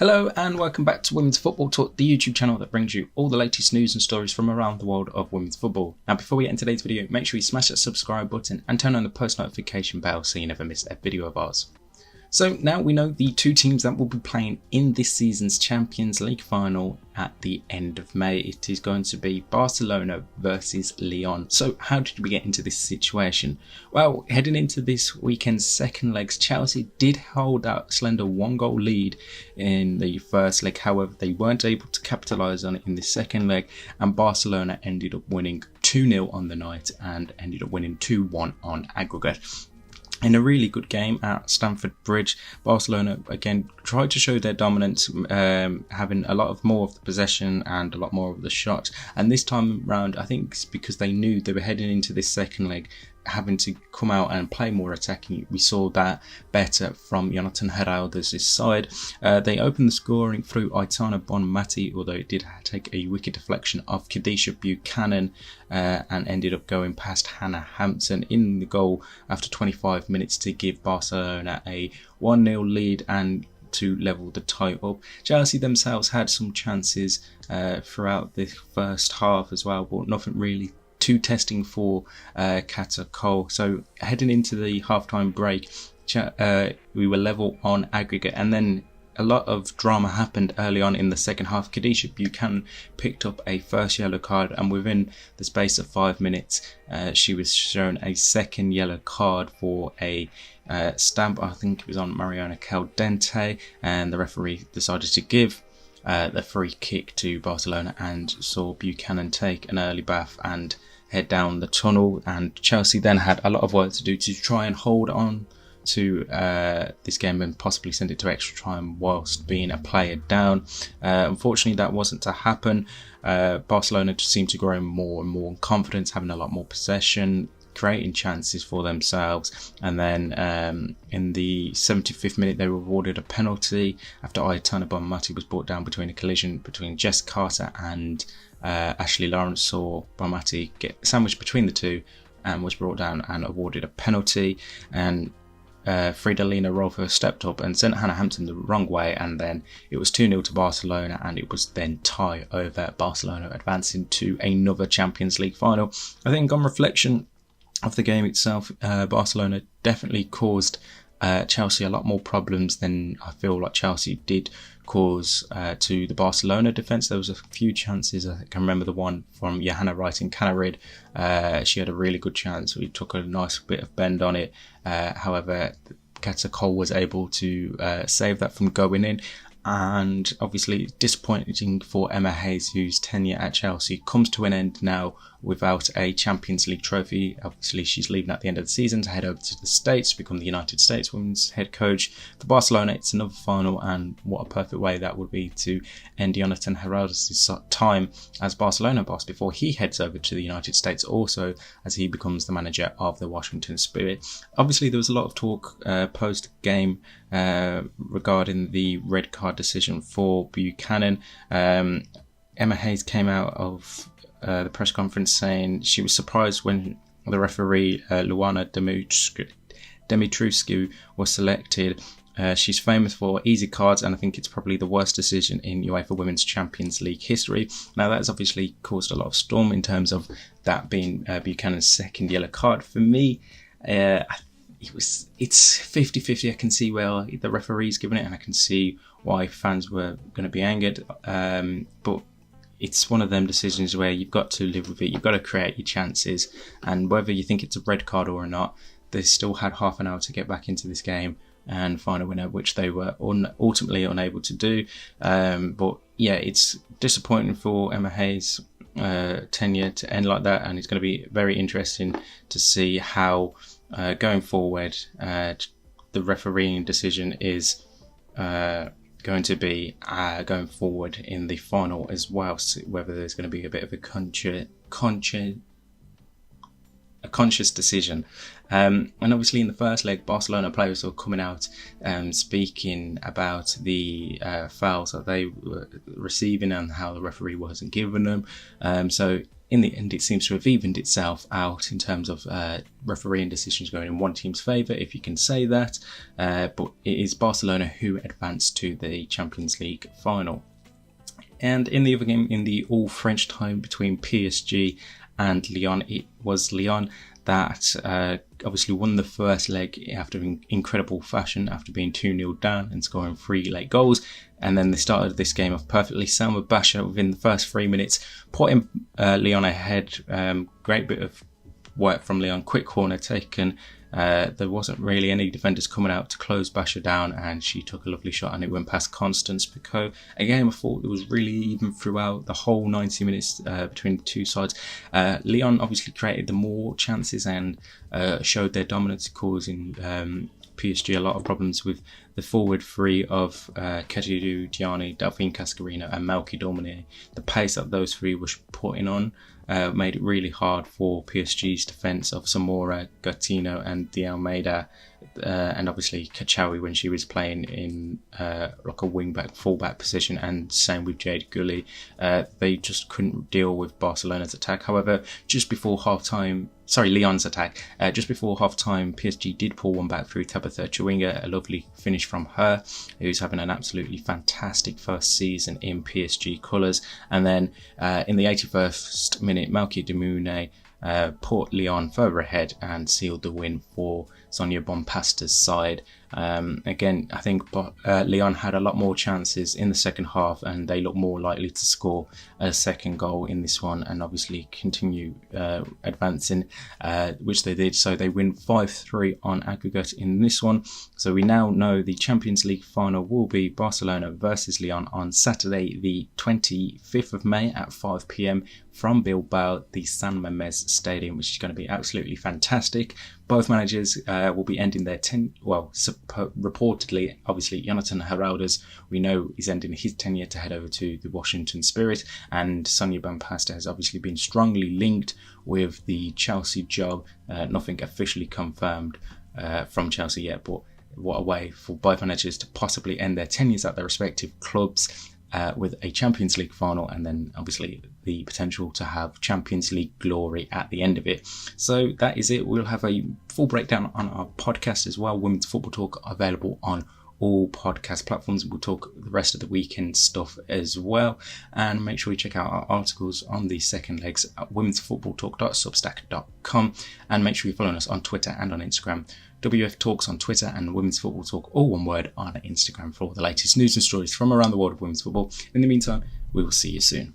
Hello and welcome back to Women's Football Talk, the YouTube channel that brings you all the latest news and stories from around the world of women's football. Now before we get into today's video, make sure you smash that subscribe button and turn on the post notification bell so you never miss a video of ours. So now we know the two teams that will be playing in this season's Champions League final at the end of May. It is going to be Barcelona versus Lyon. So how did we get into this situation? Well, heading into this weekend's second legs, Chelsea did hold out slender 1-goal lead in the first leg. However, they weren't able to capitalise on it in the second leg, and Barcelona ended up winning 2-0 on the night and ended up winning 2-1 on aggregate. In a really good game at Stamford Bridge, Barcelona again tried to show their dominance, having a lot more of the possession and a lot more of the shot. And this time round, I think it's because they knew they were heading into this second leg, having to come out and play more attacking. We saw that better from Jonathan Heraldo's side. They opened the scoring through Aitana Bonmati, although it did take a wicked deflection of Khadijah Buchanan and ended up going past Hannah Hampton in the goal after 25 minutes to give Barcelona a 1-0 lead and to level the tie up. Chelsea themselves had some chances throughout the first half as well, but nothing really too testing for Kata Cole. So heading into the halftime break, we were level on aggregate, and then a lot of drama happened early on in the second half. Khadijah Buchanan picked up a first yellow card, and within the space of 5 minutes she was shown a second yellow card for a stamp. I think it was on Mariana Caldente, and the referee decided to give the free kick to Barcelona and saw Buchanan take an early bath and head down the tunnel. And Chelsea then had a lot of work to do to try and hold on to this game and possibly send it to extra time whilst being a player down. Unfortunately, that wasn't to happen. Barcelona just seemed to grow more and more confidence, having a lot more possession, creating chances for themselves, and then in the 75th minute they were awarded a penalty after Aitana Bonmati was brought down between a collision between Jess Carter and Ashley Lawrence. Saw Bonmati get sandwiched between the two and was brought down and awarded a penalty, and Fridolina Rolfo stepped up and sent Hannah Hampton the wrong way, and then it was 2-0 to Barcelona, and it was then tie over, Barcelona advancing to another Champions League final. I think on reflection of the game itself, Barcelona definitely caused Chelsea a lot more problems than I feel like Chelsea did cause to the Barcelona defence. There was a few chances. I can remember the one from Johanna Wright in Canarid. She had a really good chance. We took a nice bit of bend on it. However, Kata Cole was able to save that from going in. And obviously disappointing for Emma Hayes, whose tenure at Chelsea comes to an end now without a Champions League trophy. Obviously she's leaving at the end of the season to head over to the States to become the United States women's head coach. For Barcelona, it's another final, and what a perfect way that would be to end Jonathan Heraldo's time as Barcelona boss before he heads over to the United States, also as he becomes the manager of the Washington Spirit. Obviously there was a lot of talk post-game regarding the red card decision for Buchanan. Emma Hayes came out of the press conference saying she was surprised when the referee Luana Dumitrescu was selected. She's famous for easy cards, and I think it's probably the worst decision in UEFA Women's Champions League history. Now that has obviously caused a lot of storm in terms of that being Buchanan's second yellow card. For me, it's 50-50. I can see where the referee's given it, and I can see why fans were going to be angered. But it's one of them decisions where you've got to live with it. You've got to create your chances, and whether you think it's a red card or not, they still had half an hour to get back into this game and find a winner, which they were ultimately unable to do. But yeah, it's disappointing for Emma Hayes' tenure to end like that, and it's going to be very interesting to see how going forward the refereeing decision is going to be going forward in the final as well, so whether there's going to be a bit of a conscious decision. And obviously in the first leg, Barcelona players were coming out speaking about the fouls that they were receiving and how the referee wasn't giving them. So in the end, it seems to have evened itself out in terms of refereeing decisions going in one team's favour, if you can say that. But it is Barcelona who advanced to the Champions League final. And in the other game, in the all-French tie between PSG and Lyon, it was Lyon that obviously won the first leg after incredible fashion, after being 2-0 down and scoring 3 late goals. And then they started this game off perfectly. Salma Basha, within the first 3 minutes, putting Lyon ahead. Great bit of work from Lyon. Quick corner taken. There wasn't really any defenders coming out to close Basha down, and she took a lovely shot and it went past Constance Picot. Again, I thought it was really even throughout the whole 90 minutes between the two sides. Lyon obviously created the more chances and showed their dominance, causing PSG a lot of problems with the forward three of Kadidou Diani, Delphine Cascarino and Melky Dormenier. The pace that those three were putting on made it really hard for PSG's defence of Zamora, Gatino and De Almeida, and obviously Kachawi when she was playing in like a wing-back, full-back position, and same with Jade Gully. They just couldn't deal with Barcelona's attack. However, just before half-time, Lyon's attack. Just before half-time, PSG did pull one back through Tabitha Chewinga, a lovely finish from her, who's having an absolutely fantastic first season in PSG colours. And then in the 81st minute, Malky Demune put Lyon further ahead and sealed the win for Sonia Bompasta's side. Again, I think Lyon had a lot more chances in the second half, and they look more likely to score a second goal in this one and obviously continue advancing, which they did. So they win 5-3 on aggregate in this one. So we now know the Champions League final will be Barcelona versus Lyon on Saturday the 25th of May at 5 p.m. from Bilbao, the San Mamés Stadium, which is going to be absolutely fantastic. Both managers will be ending their reportedly, obviously, Jonathan Heraldez, we know, is ending his tenure to head over to the Washington Spirit, and Sonia Bompasta has obviously been strongly linked with the Chelsea job. Nothing officially confirmed from Chelsea yet, but what a way for both managers to possibly end their tenures at their respective clubs. With a Champions League final, and then obviously the potential to have Champions League glory at the end of it. So that is it. We'll have a full breakdown on our podcast as well. Women's Football Talk available on all podcast platforms. We'll talk the rest of the weekend stuff as well, and make sure you check out our articles on the second legs at womensfootballtalk.substack.com, and make sure you follow us on Twitter and on Instagram. WF Talks on Twitter and Women's Football Talk, all one word, on Instagram for all the latest news and stories from around the world of women's football. In the meantime, we will see you soon.